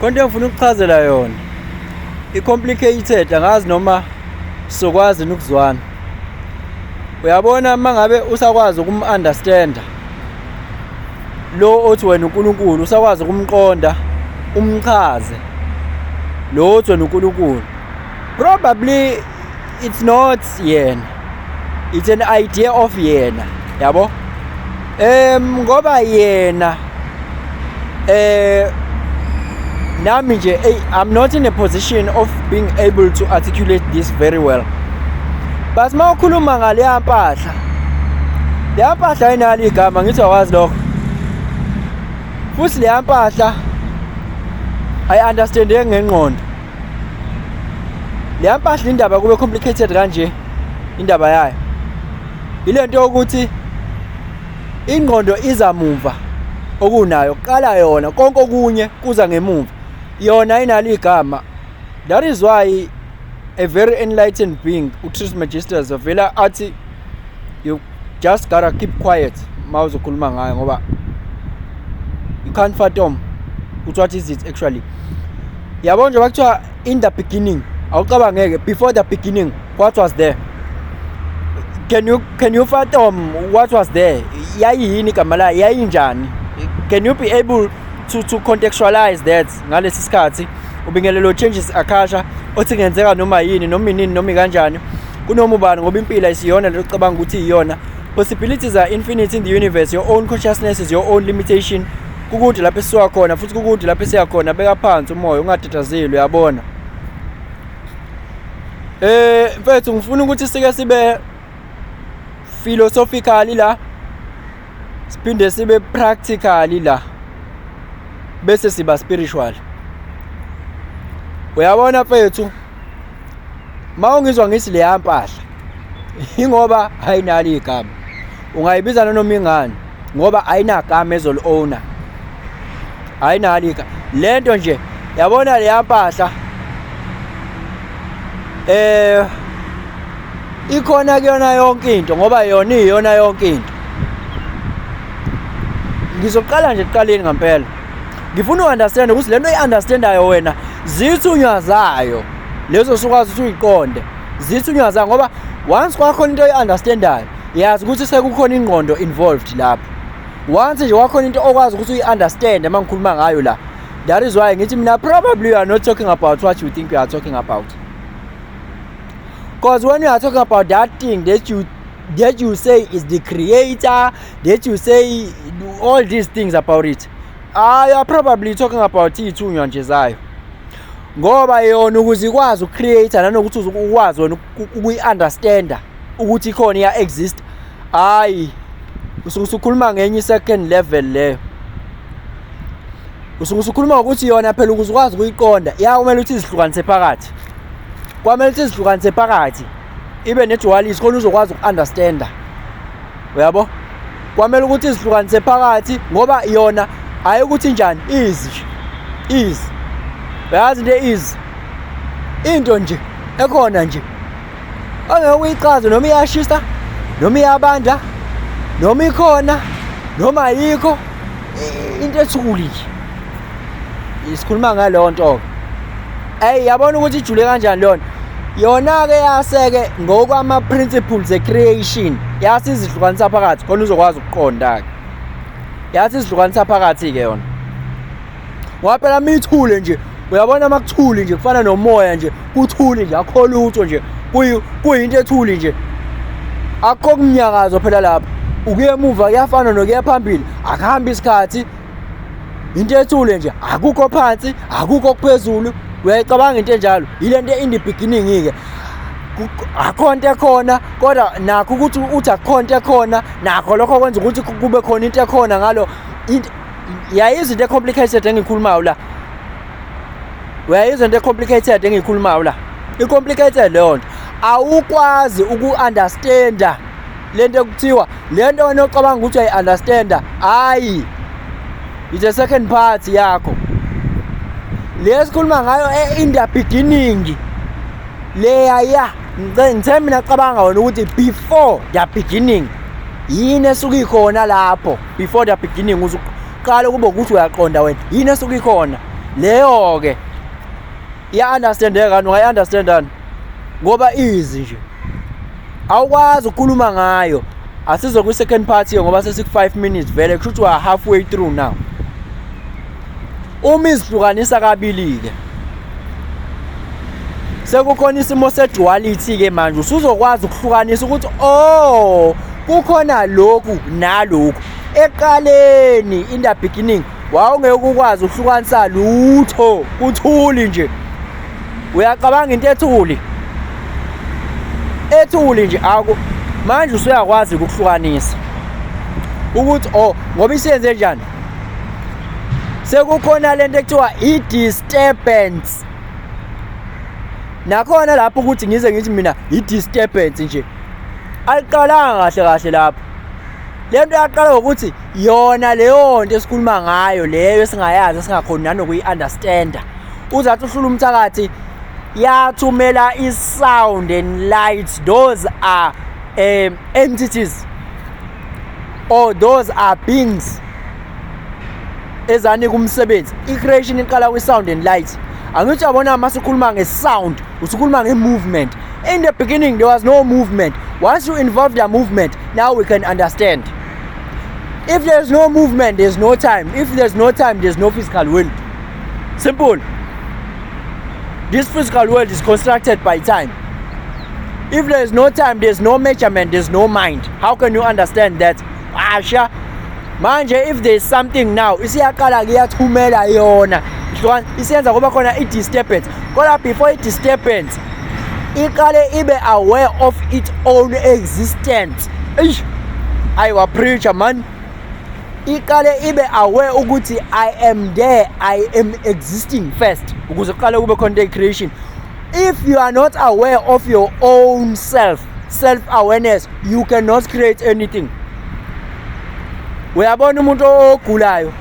Konke ngifuna ukuchazela yona i-complicated, angazi noma sizokwazi ukuzwana. Uyabona mangabe usakwazi ukum-understanda lo othi wena uNkulunkulu, usakwazi ukumqonda, umchaze lo othi wena uNkulunkulu, probably it's not yena, it's an idea of yena, yabo. Ngoba yena nami nje I'm not in a position of being able to articulate this very well. But ma ukhuluma ngale mpahla, le mpahla ayinalo igama, ngithi awazi lokho. Futhi le mpahla I understand ngengqondo. Le mpahla indaba kube complicated kanje indaba yayo. Ilento yokuthi ingqondo izamuva okunayo, qala yona konke okunye kuza ngemuva. Yona ayinalo igama. That is why a very enlightened being, uTrismegistus, vela athi you just gotta keep quiet mawuze ukhuluma ngayo, ngoba you can't fathom what is it actually. Yabo nje bakuthiwa in the beginning, awucabangeke before the beginning what was there. Can you fathom what was there? Yayini igama la, yayinjani? Can you be able to contextualize that ngalesi sikhathi ubingelelo changes akasha othi ngenzeka noma yini noma inini noma kanjani kunoma ubani, ngoba impilo ayisiyona le ucabanga ukuthi iyona. Possibilities are infinite in the universe. Your own consciousness is your own limitation. Kukude lapho esisuka khona futhi kukude lapho esiya khona, beka phansi umoya ungatatazeli, uyabona. Mfethu ngifuna ukuthi sike sibe philosophically la, siphinde sibe practically la, bese siba spiritual. Uyabona mfethu, mawungizwa ngithi le mpahla ingoba ayinalo igama, ungayibiza noma ingani ngoba ayinagama ezol owner, ayinalo igama. Lento nje yabona le mpahla ikhona kuyona yonke into, ngoba yona iyona yonke into. Ngizoqala nje ekuqaleni ngempela, ngifuna uunderstand ukuthi lento oyi-understandayo wena zithunywa zayo lezo sukwazi ukuthi uyiqonde, zithunywa zayo, ngoba once kwakhona into oyi-understandayo yazi ukuthi sekukhona ingqondo involved lapho. Once nje kwakhona into okwazi ukuthi uyi-understand uma ngikhuluma ngayo la, that is why ngithi mina probably you are not talking about what you think you are talking about. Because when you are talking about that thing that you say is the creator, that you say all these things about it, you are probably talking about ithunywa nje zayo, ngoba yona ukuze ikwazi ucreate nanokuthi ukwazi wona ukuyi-understanda ukuthi ikhona iya exist, hayi usukhuluma ngenye second level leyo. Usukhuluma ukuthi yona phela ukuze ukwazi ukuyiqonda kumele ukuthi izihlukanise phakathi. Kwamele ukuthi izihlukanise phakathi ibe ne-duality khona uzokwazi uku-understanda, uyabo. Kwamele ukuthi izihlukanise phakathi ngoba yona hayi ukuthi njani is uyazi into is into nje ekhona nje angeke uyichaze noma iyashisa noma iyabanda noma ikhona noma ayikho, into ethuli nje. Isikhuluma ngaleyo nto ke yabona ukuthi ijule kanjani lona. Yona ke yaseke ngokwama principles e-creation, yathi izihlukanisa phakathi khona uzokwazi ukuqonda ke. Yathi izihlukanisa phakathi ke yona ngoba phela mithule nje, uyabona makuthuli nje kufana nomoya nje, kuthuli nje akho lutho nje, kuyinto ethuli nje, akho kumnyakazo phela lapha. Ukuya emuva kuyafana nokuya phambili, akuhambi isikhathi, into ethule nje, akukho phansi akukho kuphezulu. Uyayicabanga into enjalo, yilento in the beginning ke akho into ekhona, kodwa nakho ukuthi uthi akho into ekhona, nakho lokho kwenza ukuthi kube khona into ekhona ngalo. Yayizo into complicated engikhulumayo la, uyayizwa into complicated engikhulumayo la, i-complicated leyo nto. Awukwazi uku-understanda lento ekuthiwa lento wena ocabanga ukuthi uyayi-understanda, hayi it's a second part yakho. Lesikhuluma ngayo in the beginning leya ngithe mina cabanga wona ukuthi before the beginning yini esuke ikhona lapho. Before the beginning uzuqala kube ukuthi uyaqonda wena yini esuke ikhona leyo ke iya-understandeka ungayi-understandani ngoba easy nje awukwazi ukukhuluma ngayo. Asizo kwi-second part here ngoba sesiku-5 minutes vele kusho ukuthi we halfway through now. Uma izihlukanisa kabili-ke sekukhona isimo se-duality-ke manje usuzokwazi ukuhlukanisa ukuthi kukhona lokhu nalokhu. Eqaleni in the beginning wawungeke ukwazi ukuhlukanisa lutho kuthuli nje. Uyacabanga into ethuli nje manje usuyakwazi ukuhlukanisa ukuthi ngoba isiyenze njani. Sekukhona lento ekuthiwa i-disturbance. Nakhona lapho ukuthi ngize ngithi mina i-disturbance nje aliqalanga kahle lapho. Lento yaqala ngokuthi yona leyo nto esikhuluma ngayo leyo esingayazi esingakhoni nanokuyi-understanda. Uzathi uhlula umthakathi yathumela i-sound and light. Those are entities or those are beings ezanika umsebenzi. I-creation iqala kwi-sound and light. Angithi yabona masikhuluma nge-sound usukhuluma nge-movement. In the beginning there was no movement. Once you involve the movement, now we can understand. If there's no movement, there's no time. If there's no time, there's no physical world. Simple. This physical world is constructed by time. If there's no time, there's no measurement, there's no mind. How can you understand that? Asha. Manje if there's something now, isiyaqala kuyathumela yona. Isenza kuba khona i-disturbance. Kodwa before i-disturbance, iqale ibe aware of its own existence. I was preacher man. Iqale ibe aware ukuthi I am there, I am existing first. Ukuze qale kube content creation. If you are not aware of your own self-awareness, you cannot create anything. Uyabona umuntu ogulayo,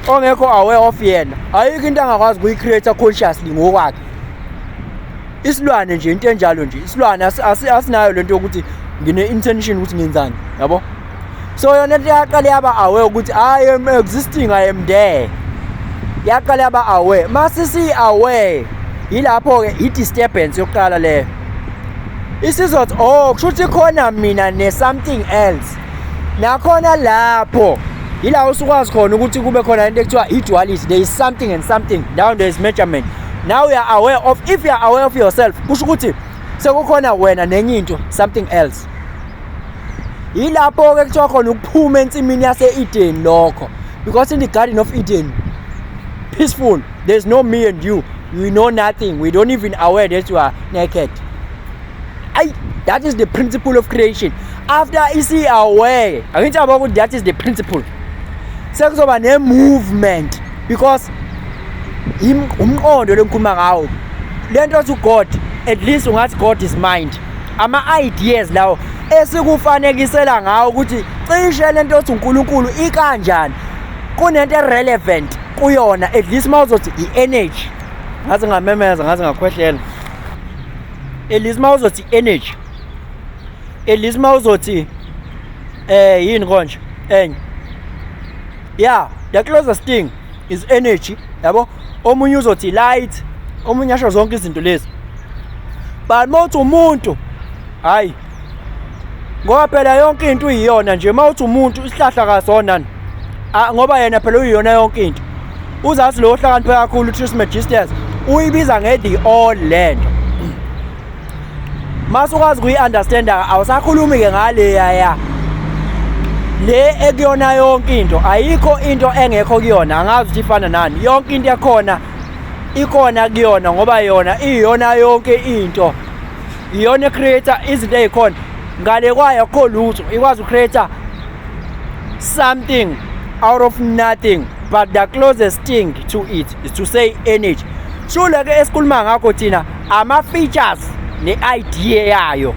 ongekho aware of yena, ayikho into angakwazi ukuyi-create consciously ngokwakhe. Isilwane nje into enjalo nje, isilwane asinayo lento yokuthi ngine-intention ukuthi ngenzani, yabo? So yona into yaqala yaba aware ukuthi I am existing, I am there. Yaqala yaba aware. Masisi aware, yilapho-ke i-disturbance yokuqala leyo. Isizothi kusho ukuthi khona mina ne-something else. Nakhona lapho yila usukwazi khona ukuthi kube khona into ekuthiwa i-duality. There is something and something. Down there is measurement. Now you are aware of, if you are aware of yourself, kusho ukuthi sekukhona wena nenye into, something else. Yilapho-ke kuthiwa khona ukuphuma ensimini yase-Eden lokho. Because in the Garden of Eden, peaceful, there's no me and you. We know nothing. We don't even aware that you are naked. That is the principle of creation. After is aware, I think about that is the principle. Sekuzoba ne-movement because umqondo lengikhuluma ngawo lento to God, at least ungathi God is mind. Ama-ideas lawo esikufanekisela ngawo ukuthi cishe lento othi uNkulunkulu ikanjani kunento relevant kuyona, at least mawuzothi i-energy. Ngaze ngamemeza, ngaze ngakhwehlela. At least mawuzothi energy. At least mawuzothi yini konje enye. Yeah, the closest thing is energy, yabo? Omunye uzothi light, omunye asho zonke izinto lezi. But mawuthi umuntu, hayi. Ngoba phela yonke into uyiyona nje, mawuthi umuntu isihlahla kasona. Ngoba yena phela uyiyona yonke into. Uzathi lo hlakaniphe kakhulu Trismegistus uyibiza nge-the all land. Masukwazi kuyi-understand awusakhulumi-ke ngale ya le ekuyona yonke into, ayikho into engekho kuyona. Angazi ukuthi ifana nani, yonke into yakhona ikona kuyona ngoba yona iyona yonke into, iyona creator izinto ezikhona ngale kwayo akho lutho. Ikwazi ucreator something out of nothing, but the closest thing to it is to say energy. Shule ke esikhuluma ngakho thina ama features ne idea yayo